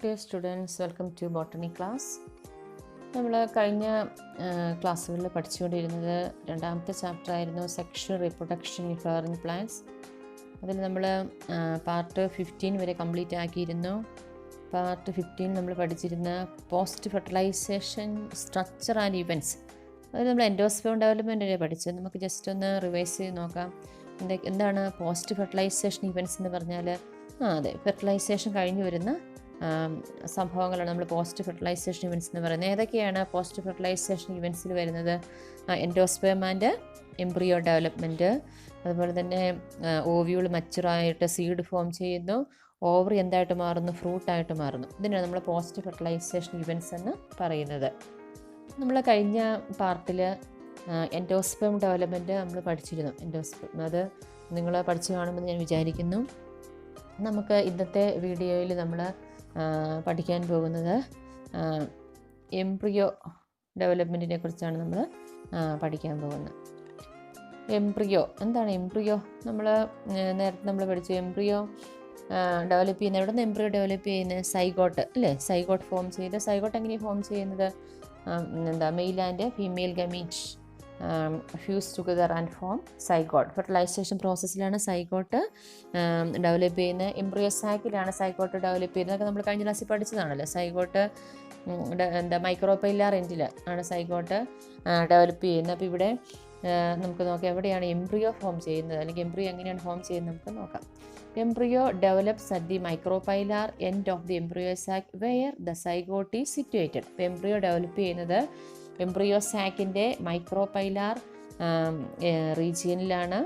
Dear students, welcome to botany class. നമ്മൾ കഴിഞ്ഞ ക്ലാസ്സുകളിൽ പഠിച്ചുകൊണ്ടിരുന്നത് രണ്ടാമത്തെ ചാപ്റ്റർ ആയിരുന്നു sexual reproduction in flowering plants. അതിൽ നമ്മൾ പാർട്ട് 15 വരെ കംപ്ലീറ്റ് ആക്കിയിരുന്നു. പാർട്ട് 15 നമ്മൾ പഠിച്ചിരുന്ന post fertilization structure and events. അതിൽ നമ്മൾ എൻഡോസ്പേം ഡെവലപ്മെൻറ്റ് വരെ പഠിച്ചത്. നമുക്ക് ജസ്റ്റ് ഒന്ന് റിവൈസ് ചെയ്ത് നോക്കാം. എന്താണ് പോസ്റ്റ് ഫെർട്ടിലൈസേഷൻ ഇവൻറ്റ്സ് എന്ന് പറഞ്ഞാൽ? അതെ, ഫെർട്ടിലൈസേഷൻ കഴിഞ്ഞ് വരുന്ന സംഭവങ്ങളാണ് നമ്മൾ പോസ്റ്റ് ഫെർട്ടിലൈസേഷൻ ഇവൻറ്റ്സ് എന്ന് പറയുന്നത്. ഏതൊക്കെയാണ് പോസ്റ്റ് ഫെർട്ടിലൈസേഷൻ ഇവൻറ്റ്സിൽ വരുന്നത്? എൻഡോസ്പേം ആൻഡ് എംബ്രിയോ ഡെവലപ്മെൻറ്റ്, അതുപോലെ തന്നെ ഓവ്യൂൾ മച്ചുറായിട്ട് സീഡ് ഫോം ചെയ്യുന്നു, ഓവറി എന്തായിട്ട് മാറുന്നു? ഫ്രൂട്ടായിട്ട് മാറുന്നു. ഇതിനാണ് നമ്മൾ പോസ്റ്റ് ഫെർട്ടിലൈസേഷൻ ഇവൻറ്റ്സ് എന്ന് പറയുന്നത്. നമ്മൾ കഴിഞ്ഞ പാർട്ടിൽ എൻഡോസ്പേം ഡെവലപ്മെൻറ്റ് നമ്മൾ പഠിച്ചിരുന്നു. എൻഡോസ്പേം അത് നിങ്ങൾ പഠിച്ചു കാണുമെന്ന് ഞാൻ വിചാരിക്കുന്നു. നമുക്ക് ഇന്നത്തെ വീഡിയോയിൽ നമ്മൾ പഠിക്കാൻ പോകുന്നത് എംബ്രിയോ ഡെവലപ്മെൻറ്റിനെ കുറിച്ചാണ് നമ്മൾ പഠിക്കാൻ പോകുന്നത്. എംബ്രിയോ എന്താണ്? എംബ്രിയോ നേരത്തെ നമ്മൾ പഠിച്ചു. എംബ്രിയോ ഡെവലപ്പ് ചെയ്യുന്നത് എവിടെ നിന്ന്? എംബ്രിയോ ഡെവലപ്പ് ചെയ്യുന്നത് സൈഗോട്ട് അല്ലേ? സൈഗോട്ട് ഫോം ചെയ്ത് സൈഗോട്ട് എങ്ങനെയാണ് ഫോം ചെയ്യുന്നത്? Male and female gamete fuse together and form zygote. Fertilisation പ്രോസസ്സിലാണ് സൈഗോട്ട് ഡെവലപ്പ് ചെയ്യുന്നത്. എംബ്രിയോ സാക്കിലാണ് സൈഗോട്ട് ഡെവലപ്പ് ചെയ്യുന്നത്. അതൊക്കെ നമ്മൾ കഴിഞ്ഞ ക്ലാസ്സിൽ പഠിച്ചതാണല്ലോ. സൈഗോട്ട് മൈക്രോപൈലാർ എൻഡിൽ ആണ് സൈഗോട്ട് ഡെവലപ്പ് ചെയ്യുന്നത്. അപ്പോൾ ഇവിടെ നമുക്ക് നോക്കാം എവിടെയാണ് എംബ്രിയോ ഫോം ചെയ്യുന്നത്, അല്ലെങ്കിൽ എംബ്രിയോ എങ്ങനെയാണ് ഫോം ചെയ്യുന്നത് നമുക്ക് നോക്കാം. Embryo develops at the micropylar end of the embryo sac where the zygote is situated. ഇപ്പോൾ എംബ്രിയോ ഡെവലപ്പ് ചെയ്യുന്നത് എംബ്രിയോ സാക്കിൻ്റെ മൈക്രോപൈലാർ റീജിയനിലാണ്.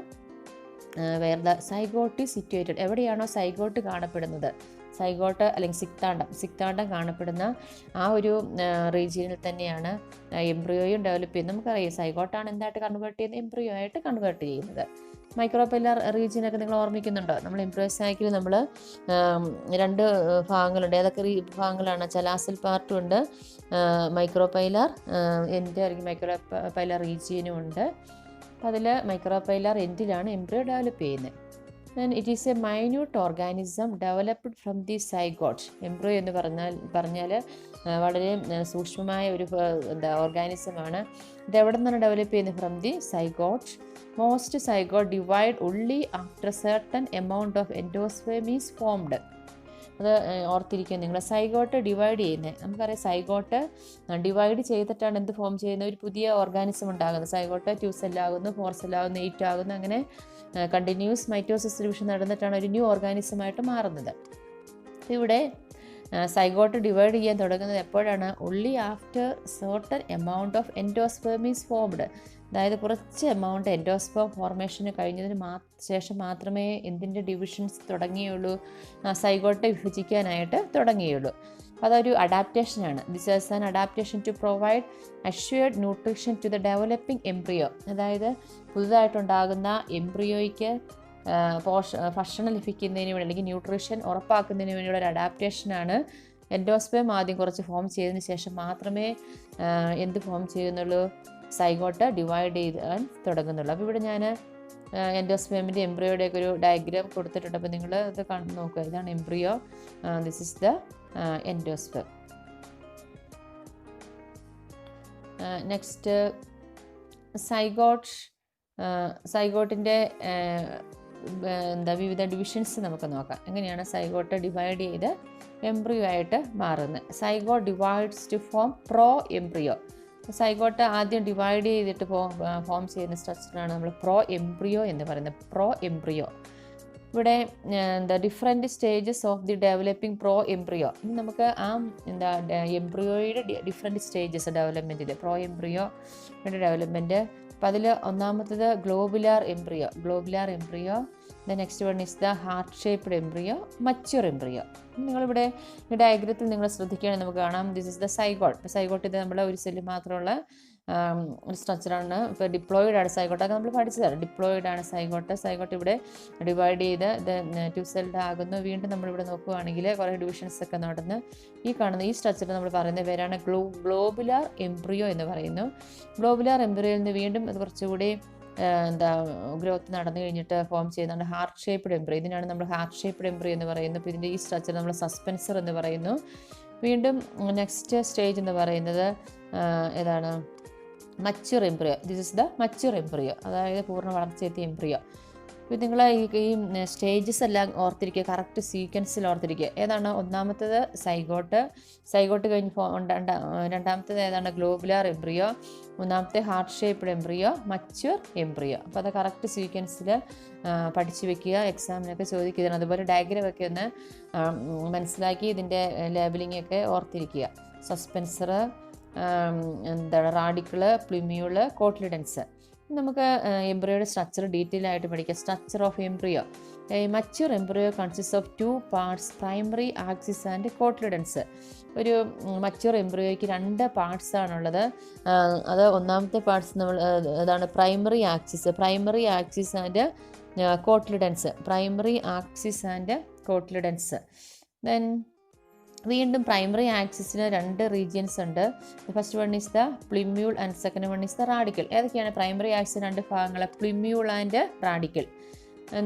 Where the zygote is situated. എവിടെയാണോ സൈഗോട്ട് കാണപ്പെടുന്നത്, സൈഗോട്ട് അല്ലെങ്കിൽ സിക്താണ്ഡം കാണപ്പെടുന്ന ആ ഒരു റീജിയനിൽ തന്നെയാണ് എംബ്രിയോയും ഡെവലപ്പ് ചെയ്യുന്നത്. നമുക്കറിയാം സൈഗോട്ടാണ് എന്തായിട്ട് കൺവേർട്ട് ചെയ്യുന്നത്? എംബ്രിയോ ആയിട്ട് കൺവേർട്ട് ചെയ്യുന്നത്. മൈക്രോപൈലാർ റീജിയനൊക്കെ നിങ്ങൾ ഓർമ്മിക്കുന്നുണ്ടോ? നമ്മൾ എംബ്രിയോ സാക്കിൽ നമ്മൾ രണ്ട് ഭാഗങ്ങളുണ്ട്. ഏതൊക്കെ ഭാഗങ്ങളാണ്? ചലാസൽ പാർട്ടും ഉണ്ട്, മൈക്രോപൈലാർ എൻഡ് അല്ലെങ്കിൽ മൈക്രോപൈലാർ റീജിയനും ഉണ്ട്. അപ്പോൾ അതിൽ മൈക്രോപൈലാർ എൻഡിലാണ് എംബ്രിയോ ഡെവലപ്പ് ചെയ്യുന്നത്. then it is a minute organism developed from the zygote. Embryo എന്ന് പറഞ്ഞാൽ വളരെ സൂക്ഷ്മമായ ഒരു ഓർഗാനിസമാണ്. ഇത് എവിടെ നിന്നാണ് ഡെവലപ്പ് ചെയ്യുന്നത്? From the zygote. Most zygote divide only after certain amount of endosperm is formed. അത് ഓർത്തിരിക്കുക നിങ്ങൾ. സൈഗോട്ട് ഡിവൈഡ് ചെയ്യുന്നത് നമുക്കറിയാം. സൈഗോട്ട് ഡിവൈഡ് ചെയ്തിട്ടാണ് എന്ത് ഫോം ചെയ്യുന്നത്? ഒരു പുതിയ ഓർഗാനിസം ഉണ്ടാകുന്നത്. സൈഗോട്ട് 2 സെല്ലാകുന്നു, 4 സെല്ലാകുന്നു, 8 ആകുന്നു. അങ്ങനെ കണ്ടിന്യൂസ് മൈറ്റോസിസ് ഡിവിഷൻ നടന്നിട്ടാണ് ഒരു ന്യൂ ഓർഗാനിസമായിട്ട് മാറുന്നത്. ഇവിടെ സൈഗോട്ട് ഡിവൈഡ് ചെയ്യാൻ തുടങ്ങുന്നത് എപ്പോഴാണ്? only after certain amount of endosperm is formed. അതായത് കുറച്ച് എമൗണ്ട് എൻഡോസ്പേം ഫോർമേഷന് കഴിഞ്ഞതിന് ശേഷം മാത്രമേ എന്തിൻ്റെ ഡിവിഷൻസ് തുടങ്ങിയുള്ളൂ? സൈഗോട്ടെ വിഭജിക്കാനായിട്ട് തുടങ്ങിയുള്ളൂ. അപ്പോൾ അതൊരു അഡാപ്റ്റേഷനാണ്. This is an adaptation to provide assured nutrition to the developing embryo. അതായത് പുതുതായിട്ടുണ്ടാകുന്ന എംബ്രിയോയ്ക്ക് ഭക്ഷണം ലഭിക്കുന്നതിന് വേണ്ടി അല്ലെങ്കിൽ ന്യൂട്രീഷൻ ഉറപ്പാക്കുന്നതിന് വേണ്ടിയുള്ള ഒരു അഡാപ്റ്റേഷനാണ്. എൻഡോസ്പേം ആദ്യം കുറച്ച് ഫോം ചെയ്തതിന് ശേഷം മാത്രമേ എന്ത് ഫോം ചെയ്യുന്നുള്ളൂ? സൈഗോട്ട് ഡിവൈഡ് ചെയ്യാൻ തുടങ്ങുന്നുള്ളൂ. അപ്പോൾ ഇവിടെ ഞാൻ എൻഡോസ്പേമിൻ്റെ എംബ്രിയോയുടെയൊക്കെ ഒരു ഡയഗ്രാം കൊടുത്തിട്ടുണ്ട്. അപ്പോൾ നിങ്ങൾ ഇത് നോക്കുക. ഇതാണ് embryo, this is the endosperm. Next സൈഗോട്ടിൻ്റെ വിവിധ ഡിവിഷൻസ് നമുക്ക് നോക്കാം. എങ്ങനെയാണ് സൈഗോട്ട് ഡിവൈഡ് ചെയ്ത് എംബ്രിയോ ആയിട്ട് മാറുന്നത്? Zygote divides to form pro embryo. Zygote ആദ്യം ഡിവൈഡ് ചെയ്തിട്ട് ഫോം ചെയ്യുന്ന സ്ട്രക്ചറാണ് നമ്മൾ പ്രോ എംബ്രിയോ എന്ന് പറയുന്നത്. Pro embryo. ഇവിടെ different stages of the developing pro embryo. ഇനി നമുക്ക് എംബ്രിയോയുടെ ഡിഫറെൻറ്റ് സ്റ്റേജസ് ഡെവലപ്മെൻറ്റിൽ പ്രോ എംബ്രിയോയുടെ ഡെവലപ്മെൻറ്റ്. അപ്പോൾ അതിൽ ഒന്നാമത്തത് globular embryo. The next one is the heart shaped embryo, mature embryo. നിങ്ങളിവിടെ ഈ ഡയഗ്രത്തിൽ നിങ്ങൾ ശ്രദ്ധിക്കുകയാണെങ്കിൽ നമുക്ക് കാണാം this is the zygote. Zygote ഇത് നമ്മുടെ ഒരു സെല്ല് മാത്രമുള്ള ഒരു സ്ട്രക്ചറാണ്. ഇപ്പോൾ ഡിപ്ലോയിഡാണ് സൈഗോട്ട്. അത് നമ്മൾ പഠിച്ചതാണ്. ഡിപ്ലോയിഡാണ് സൈഗോട്ട് ഇവിടെ ഡിവൈഡ് ചെയ്ത് ഇത് 2 സെൽഡ് ആകുന്നു. വീണ്ടും നമ്മളിവിടെ നോക്കുകയാണെങ്കിൽ കുറേ ഡിവിഷൻസ് ഒക്കെ നടന്ന് ഈ കാണുന്ന ഈ സ്ട്രക്ചർ നമ്മൾ പറയുന്നത് പേരാണ് ഗ്ലോബുലാർ എംബ്രിയോ എന്ന് പറയുന്നു. ഗ്ലോബുലാർ എംബ്രിയോയിൽ നിന്ന് വീണ്ടും അത് കുറച്ചുകൂടി എന്താ ഗ്രോത്ത് നടന്നു കഴിഞ്ഞിട്ട് ഫോം ചെയ്യുന്നതാണ് ഹാർട്ട് ഷേപ്പ്ഡ് എംബ്രിയോ. ഇതിനാണ് നമ്മൾ ഹാർട്ട് ഷേപ്പ്ഡ് എംബ്രിയോ എന്ന് പറയുന്നത്. അപ്പോൾ ഇതിൻ്റെ ഈ സ്ട്രക്ചർ നമ്മൾ സസ്പെൻസർ എന്ന് പറയുന്നു. വീണ്ടും നെക്സ്റ്റ് സ്റ്റേജ് എന്ന് പറയുന്നത് ഏതാണ്? Mature embryo. This is the mature embryo, അതായത് പൂർണ്ണ വളർച്ചയെത്തിയ എംബ്രിയോ. അപ്പോൾ നിങ്ങൾ ഈ സ്റ്റേജസ് എല്ലാം ഓർത്തിരിക്കുക, കറക്റ്റ് സീക്വൻസിൽ ഓർത്തിരിക്കുക. ഏതാണ്? ഒന്നാമത്തേത് സൈഗോട്ട് കഴിഞ്ഞ് രണ്ടാമത്തേത് ഏതാണ്? Globular embryo. മൂന്നാമത്തെ heart shaped embryo, mature embryo. അപ്പോൾ അത് കറക്റ്റ് സീക്വൻസിൽ പഠിച്ചു വെക്കുക, എക്സാമിനൊക്കെ ചോദിക്കുന്നതാണ്. അതുപോലെ ഡയഗ്രാമൊക്കെ ഒന്ന് മനസ്സിലാക്കി ഇതിൻ്റെ ലേബലിംഗ് ഒക്കെ ഓർത്തിരിക്കുക. സസ്പെൻസർ, എന്താണ് റാഡിക്കിള്, പ്ലിമ്യൂള്, കോട്ട്ലിഡൻസ്. നമുക്ക് എംബ്രിയോയുടെ സ്ട്രക്ചർ ഡീറ്റെയിൽ ആയിട്ട് പഠിക്കാം. Structure of embryo. Mature embryo consist of 2 parts, primary axis and cotyledons. ഒരു മച്യൂർ എംബ്രിയോയ്ക്ക് 2 പാർട്സ് ആണുള്ളത്. അത് ഒന്നാമത്തെ പാർട്സ് നമ്മൾ അതാണ് primary axis and cotyledons. Primary axis and cotyledons. Then വീണ്ടും പ്രൈമറി ആക്സിസിന് 2 റീജിയൻസ് ഉണ്ട്. First one is the plumule and second one is the radicle. ഏതൊക്കെയാണ് പ്രൈമറി ആക്സിസ് 2 ഭാഗങ്ങൾ? Plumule and radicle.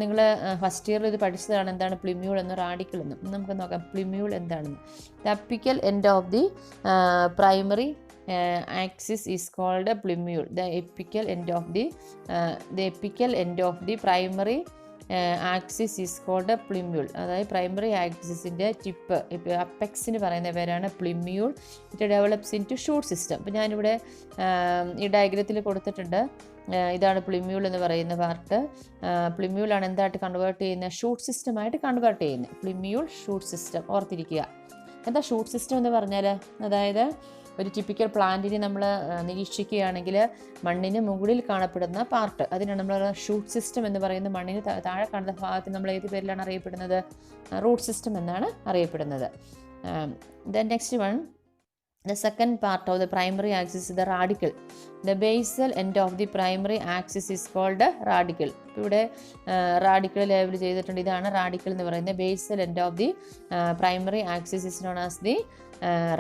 നിങ്ങൾ ഫസ്റ്റ് ഇയറിൽ ഇത് പഠിച്ചതാണ്, എന്താണ് പ്ലിമ്യൂൾ എന്നും റാഡിക്കൽ എന്നും. നമുക്ക് നോക്കാം പ്ലിമ്യൂൾ എന്താണെന്ന്. The apical end of the primary axis is called plumule. The apical end of the primary axis is called plumule. അതായത് പ്രൈമറി ആക്സിസിൻ്റെ ടിപ്പ്, ഇപ്പോൾ അപ്പെക്സിന് പറയുന്ന പേരാണ് പ്ലിമ്യൂൾ. It develops into shoot system. അപ്പോൾ ഞാനിവിടെ ഈ ഡയഗ്രത്തിൽ കൊടുത്തിട്ടുണ്ട്. ഇതാണ് പ്ലിമ്യൂൾ എന്ന് പറയുന്ന പാർട്ട്. പ്ലിമ്യൂളാണ് എന്തായിട്ട് കൺവേർട്ട് ചെയ്യുന്നത്? ഷൂട്ട് സിസ്റ്റമായിട്ട് കൺവേർട്ട് ചെയ്യുന്നത്. പ്ലിമ്യൂൾ ഷൂട്ട് സിസ്റ്റം ഓർത്തിരിക്കുക. എന്താ ഷൂട്ട് സിസ്റ്റം എന്ന് പറഞ്ഞാൽ? അതായത് ഒരു ടിപ്പിക്കൽ പ്ലാന്റിനെ നമ്മൾ നിരീക്ഷിക്കുകയാണെങ്കിൽ മണ്ണിന് മുകളിൽ കാണപ്പെടുന്ന പാർട്ട്, അതിനാണ് നമ്മൾ ഷൂട്ട് സിസ്റ്റം എന്ന് പറയുന്നത്. മണ്ണിന് താഴെ കാണുന്ന ഭാഗത്ത് നമ്മൾ ഏത് പേരിലാണ് അറിയപ്പെടുന്നത്? റൂട്ട് സിസ്റ്റം എന്നാണ് അറിയപ്പെടുന്നത്. Then next one, the second part of the primary axis is the radical. The basal end of the primary axis is called radical. ഇവിടെ റാഡിക്കൽ ലേബൽ ചെയ്തിട്ടുണ്ട്. ഇതാണ് റാഡിക്കൽ എന്ന് പറയുന്നത്. Basal end of the primary axis is known as the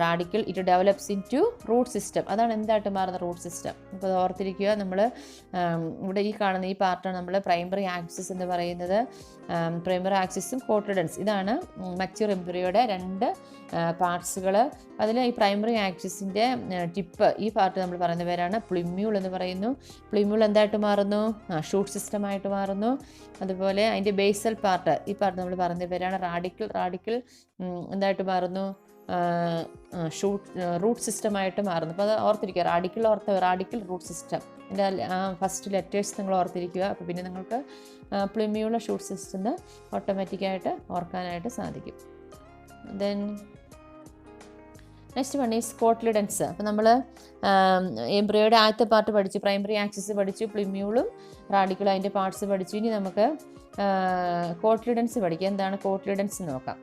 radical. It develops into root system. അതാണ് എന്തായിട്ട് മാറുന്ന root system. അപ്പോൾ അത് ഓർത്തിരിക്കുക. നമ്മൾ ഇവിടെ ഈ കാണുന്ന ഈ പാർട്ടാണ് നമ്മൾ പ്രൈമറി ആക്സിസ് എന്ന് പറയുന്നത്. പ്രൈമറി ആക്സിസും കോട്ട്ലിഡൻസ്. ഇതാണ് മച്യൂർ എംബ്രിയോയുടെ 2 പാർട്സുകൾ. അതിൽ ഈ പ്രൈമറി ആക്സിസിൻ്റെ ടിപ്പ്, ഈ പാർട്ട് നമ്മൾ പറയുന്ന പേരാണ് പ്ലിമ്യൂൾ എന്ന് പറയുന്നു. പ്ലിമ്യൂൾ എന്തായിട്ട് മാറുന്നു? ഷൂട്ട് സിസ്റ്റമായിട്ട് മാറുന്നു. അതുപോലെ അതിൻ്റെ ബേസൽ പാർട്ട്, ഈ പാർട്ട് നമ്മൾ പറയുന്ന പേരാണ് റാഡിക്കൽ എന്തായിട്ട് മാറുന്നു? റൂട്ട് സിസ്റ്റമായിട്ട് മാറുന്നു. അപ്പോൾ അത് ഓർത്തിരിക്കുക. Radical root system. എൻ്റെ ഫസ്റ്റ് ലെറ്റേഴ്സ് നിങ്ങൾ ഓർത്തിരിക്കുക. അപ്പോൾ പിന്നെ നിങ്ങൾക്ക് പ്ലിമ്യൂൾ ഷൂട്ട് സിസ്റ്റം ഓട്ടോമാറ്റിക്കായിട്ട് ഓർക്കാനായിട്ട് സാധിക്കും. Then next one is cotyledons. അപ്പോൾ നമ്മൾ എംബ്രിയോയുടെ ആദ്യത്തെ പാർട്ട് പഠിച്ചു, പ്രൈമറി ആക്സിസ് പഠിച്ചു, പ്ലിമ്യൂളും റാഡിക്കലും അതിൻ്റെ പാർട്സ് പഠിച്ചു. ഇനി നമുക്ക് കോട്ട്ലിഡൻസ് പഠിക്കാം. എന്താണ് കോട്ട്ലിഡൻസ് നോക്കാം.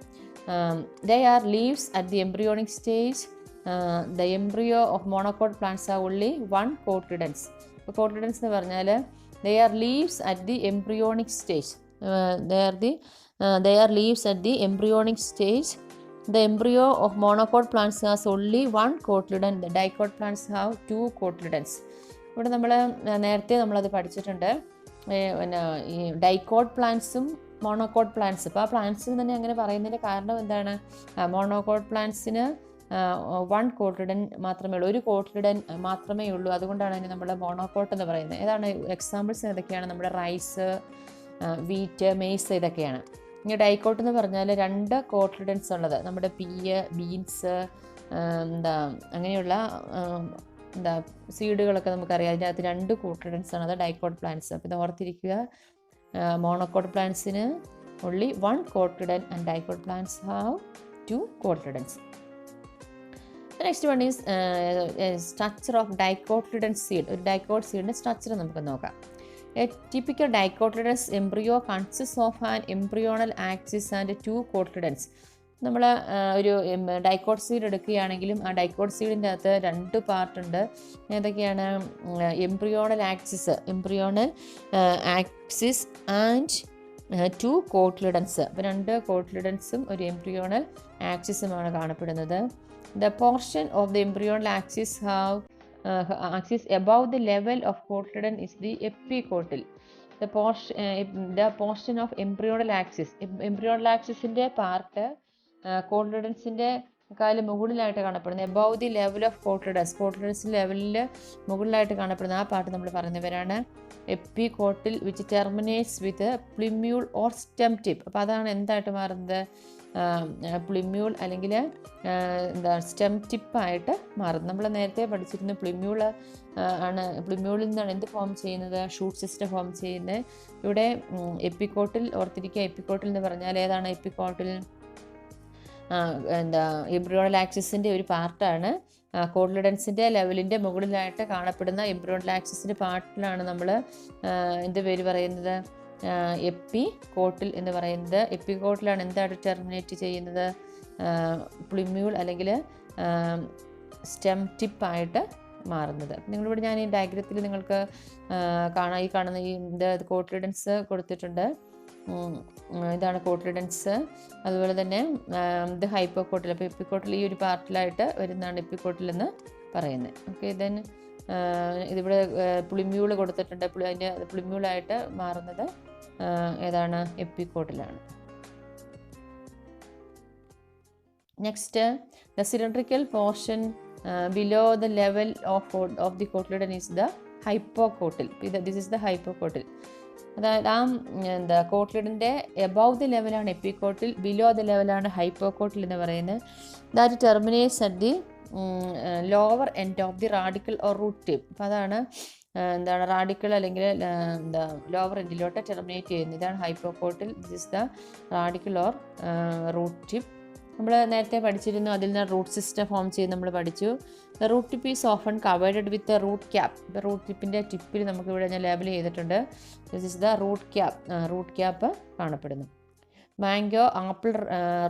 They are leaves at the embryonic stage. The embryo of monocot plants have only 1 cotyledons. അപ്പോൾ കോട്ട്ലിഡൻസ് എന്ന് പറഞ്ഞാൽ they are leaves at the embryonic stage. They are leaves at the embryonic stage. The embryo of monocot plants has only 1 cotyledon. The dicot plants have 2 cotyledons. ഇവിടെ നേരത്തെ നമ്മളത് പഠിച്ചിട്ടുണ്ട്. പിന്നെ ഈ dicot പ്ലാന്റ്സും monocot plants. അപ്പോൾ ആ പ്ലാന്റ്സിന് തന്നെ അങ്ങനെ പറയുന്നതിൻ്റെ കാരണം എന്താണ്? മോണോകോട്ട് പ്ലാന്റ്സിന് 1 കോട്ട്ലിഡൻ മാത്രമേ ഉള്ളൂ, 1 കോട്ട്ലിഡൻ മാത്രമേ ഉള്ളൂ. അതുകൊണ്ടാണ് അതിന് നമ്മൾ മോണോകോട്ട് എന്ന് പറയുന്നത്. ഏതാണ് എക്സാമ്പിൾസ്? ഏതൊക്കെയാണ്? നമ്മുടെ റൈസ്, വീറ്റ്, മെയ്സ്, ഇതൊക്കെയാണ്. ഇനി ഡൈക്കോട്ട് എന്ന് പറഞ്ഞാൽ 2 കോട്ട്ലിഡൻസ് ഉള്ളത്. നമ്മുടെ ബീൻസ്, അങ്ങനെയുള്ള സീഡുകളൊക്കെ നമുക്കറിയാം. അതിൻ്റെ അകത്ത് 2 കോട്ട്ലിഡൻസ് ആണ്. അത് ഡൈക്കോട്ട് പ്ലാന്റ്സ്. അപ്പോൾ ഇത് ഓർത്തിരിക്കുക. മോണോകോട്ട് പ്ലാന്റ്സിന് only 1 cotyledon and dicot plants have 2 cotyledons. The next one is structure of dicotyledon seed. ഒരു ഡൈക്കോട്ട് സീഡിൻ്റെ സ്ട്രക്ചർ നമുക്ക് നോക്കാം. A typical dicotyledonous embryo consists of an embryonal axis and 2 cotyledons. നമ്മൾ ഒരു dicot seed എടുക്കുകയാണെങ്കിലും ആ dicot സീഡിൻ്റെ അകത്ത് 2 പാർട്ടുണ്ട്. ഏതൊക്കെയാണ്? Embryonal axis and 2 cotyledons. അപ്പോൾ 2 കോട്ട്ലിഡൻസും ഒരു എംബ്രിയോണൽ ആക്സിസുമാണ് കാണപ്പെടുന്നത്. The portion of the embryonal axis have axis above the level of cotyledon is the epicotyl. The portion of embryonal axis, embryonal axisന്റെ part കോട്ടിലിഡൻസിൻ്റെ കാല് മുകളിലായിട്ട് കാണപ്പെടുന്നത്, above the level of cotyledons ലെവലിൽ മുകളിലായിട്ട് കാണപ്പെടുന്ന ആ പാർട്ട് നമ്മൾ പറയുന്നവരാണ് epicotyl, which terminates with plumule or stem tip. അപ്പോൾ അതാണ് എന്തായിട്ട് മാറുന്നത്, പ്ലിമ്യൂൾ അല്ലെങ്കിൽ സ്റ്റെം ടിപ്പായിട്ട് മാറുന്നത്. നമ്മൾ നേരത്തെ പഠിച്ചിരുന്നു പ്ലിമ്യൂൾ ആണ്, പ്ലിമ്യൂളിൽ നിന്നാണ് എന്ത് ഫോം ചെയ്യുന്നത്, ഷൂട്ട് സിസ്റ്റം ഫോം ചെയ്യുന്നത്. ഇവിടെ എപ്പികോട്ടിൽ ഓർത്തിരിക്കുക, എപ്പികോട്ടിൽ എന്ന് പറഞ്ഞാൽ ഏതാണ് എപ്പികോട്ടിൽ, എംബ്രിയോണൽ ആക്സിസിൻ്റെ ഒരു പാർട്ടാണ്. കോട്ടിലിഡൻസിൻ്റെ ലെവലിൻ്റെ മുകളിലായിട്ട് കാണപ്പെടുന്ന എംബ്രിയോണൽ ആക്സിസിൻ്റെ പാർട്ടിലാണ് നമ്മൾ എന്ത് പേര് പറയുന്നത്, എപ്പി കോട്ടിൽ എന്ന് പറയുന്നത്. എപ്പികോട്ടിലാണ് എന്തായിട്ട് ടെർമിനേറ്റ് ചെയ്യുന്നത്, പ്ലിമ്യൂൾ അല്ലെങ്കിൽ സ്റ്റെം ടിപ്പായിട്ട് മാറുന്നത്. നിങ്ങളിവിടെ ഞാൻ ഈ ഡയഗ്രത്തിൽ നിങ്ങൾക്ക് കാണുന്ന ഈ കോട്ടിലിഡൻസ് കൊടുത്തിട്ടുണ്ട്. ഇതാണ് കോട്ടിലിഡൻസ്. അതുപോലെ തന്നെ ഇത് ഹൈപ്പോകോട്ടിൽ. അപ്പോൾ എപ്പിക്കോട്ടിൽ ഈ ഒരു പാർട്ടിലായിട്ട് വരുന്നതാണ് എപ്പിക്കോട്ടിൽ എന്ന് പറയുന്നത്. ഓക്കെ, ദെൻ ഇതിവിടെ പ്ലിമ്യൂൾ കൊടുത്തിട്ടുണ്ട്. അതിൻ്റെ പ്ലിമ്യൂളായിട്ട് മാറുന്നത് ഏതാണ്, എപ്പിക്കോട്ടിലാണ്. Next, the cylindrical portion below the level of the cotyledon is the hypocotyl. This is the hypocotyl. അതായത് കോട്ടിലിഡൻ്റെ എബവ് ദി ലെവലാണ് എപ്പികോട്ടിൽ, ബിലോ ദി ലെവലാണ് ഹൈപ്പോകോട്ടിൽ എന്ന് പറയുന്നത്. That terminates at the lower end of the radicle or root tip. അപ്പോൾ അതാണ് radicle അല്ലെങ്കിൽ lower എൻഡിലോട്ട് ടെർമിനേറ്റ് ചെയ്യുന്നത്. ഇതാണ് hypocotyl. This is the radicle or root tip. നമ്മൾ നേരത്തെ പഠിച്ചിരുന്നു, അതിൽ നിന്ന് റൂട്ട് സിസ്റ്റം ഫോം ചെയ്ത് നമ്മൾ പഠിച്ചു. The root tip is often covered with root cap. ഇപ്പോൾ റൂട്ട് ടിപ്പിൻ്റെ ടിപ്പിൽ നമുക്കിവിടെ ഞാൻ ലേബിൾ ചെയ്തിട്ടുണ്ട്. This is the root cap കാണപ്പെടുന്നു. Mango, apple,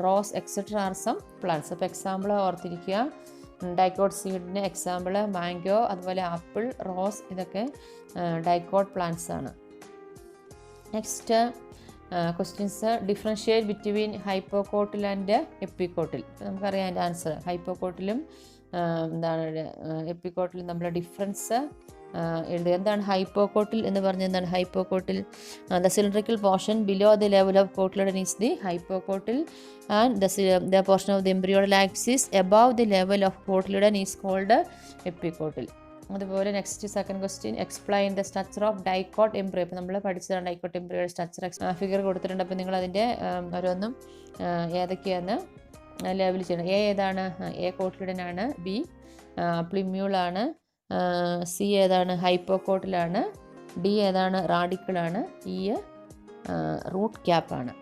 rose etcetera are some plants. അപ്പോൾ എക്സാമ്പിൾ ഓർത്തിരിക്കുക. ഡൈക്കോട്ട് സീഡിന് എക്സാമ്പിൾ മാംഗോ, അതുപോലെ ആപ്പിൾ, റോസ്, ഇതൊക്കെ ഡൈക്കോട്ട് പ്ലാന്റ്സ് ആണ്. Next questions, differentiate between hypocotyl and epicotyl. നമുക്കറിയാം അതിൻ്റെ ആൻസർ. ഹൈപ്പോകോട്ടിലും എപ്പികോട്ടിലും നമ്മൾ ഡിഫറൻസ് എഴുതുക. എന്താണ് ഹൈപ്പോകോട്ടിൽ എന്ന് പറഞ്ഞാൽ എന്താണ് hypocotyl? The cylindrical portion below the level of cotyledon is the hypocotyl and the portion of the embryonal axis above the level of cotyledon is called epicotyl. അതുപോലെ next second question, explain the structure of dicot embryo. അപ്പോൾ നമ്മൾ പഠിച്ചതാണ് dicot എംബ്രിയോയുടെ structure. Figure കൊടുത്തിട്ടുണ്ട്. അപ്പോൾ നിങ്ങൾ അതിൻ്റെ ഓരോന്നും ഏതൊക്കെയാണെന്ന് ലെവൽ ചെയ്യണം. എ ഏതാണ്? എ കോട്ടിലിഡൻ ആണ്. ബി പ്ലിമ്യൂളാണ്. സി ഏതാണ്? ഹൈപ്പോകോട്ടിലാണ്. ഡി ഏതാണ്? റാഡിക്കിളാണ്. E root ക്യാപ്പാണ്.